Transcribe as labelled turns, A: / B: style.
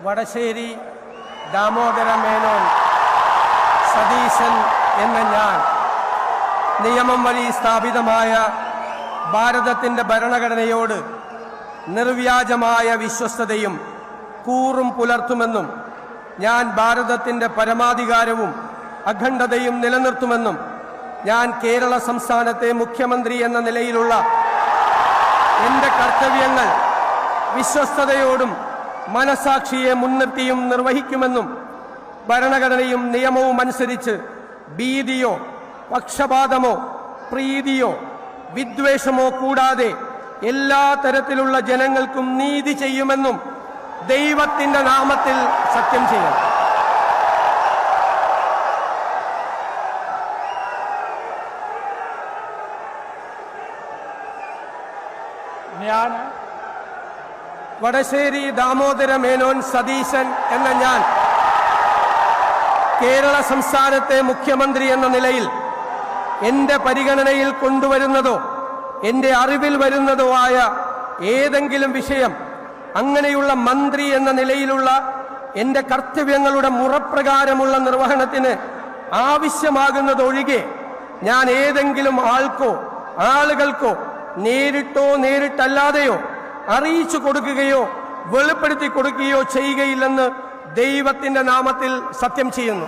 A: വടശ്ശേരി ദാമോദര മേനോൻ സതീശൻ എന്ന ഞാൻ നിയമം വഴി സ്ഥാപിതമായ ഭാരതത്തിൻ്റെ ഭരണഘടനയോട് നിർവ്യാജമായ വിശ്വസ്തതയും കൂറും പുലർത്തുമെന്നും ഞാൻ ഭാരതത്തിൻ്റെ പരമാധികാരവും അഖണ്ഡതയും നിലനിർത്തുമെന്നും ഞാൻ കേരള സംസ്ഥാനത്തെ മുഖ്യമന്ത്രി എന്ന നിലയിലുള്ള എൻ്റെ കർത്തവ്യങ്ങൾ വിശ്വസ്തയോടും മനസാക്ഷിയെ മുൻനിർത്തിയും നിർവഹിക്കുമെന്നും ഭരണഘടനയും നിയമവും അനുസരിച്ച് ഭീതിയോ പക്ഷപാതമോ പ്രീതിയോ വിദ്വേഷമോ കൂടാതെ എല്ലാ തരത്തിലുള്ള ജനങ്ങൾക്കും നീതി ചെയ്യുമെന്നും ദൈവത്തിന്റെ നാമത്തിൽ സത്യം ചെയ്യും.
B: ഞാൻ
A: വടശ്ശേരി ദാമോദര മേനോൻ സതീശൻ എന്ന ഞാൻ കേരള സംസ്ഥാനത്തെ മുഖ്യമന്ത്രി എന്ന നിലയിൽ എന്റെ പരിഗണനയിൽ കൊണ്ടുവരുന്നതോ എന്റെ അറിവിൽ വരുന്നതോ ആയ ഏതെങ്കിലും വിഷയം അങ്ങനെയുള്ള മന്ത്രി എന്ന നിലയിലുള്ള എന്റെ കർത്തവ്യങ്ങളുടെ മുറപ്രകാരമുള്ള നിർവഹണത്തിന് ആവശ്യമാകുന്നതൊഴികെ ഞാൻ ഏതെങ്കിലും ആൾക്കോ ആളുകൾക്കോ നേരിട്ടോ നേരിട്ടല്ലാതെയോ അറിയിച്ചു കൊടുക്കുകയോ വെളിപ്പെടുത്തി കൊടുക്കുകയോ ചെയ്യുകയില്ലെന്ന് ദൈവത്തിന്റെ നാമത്തിൽ സത്യം ചെയ്യുന്നു.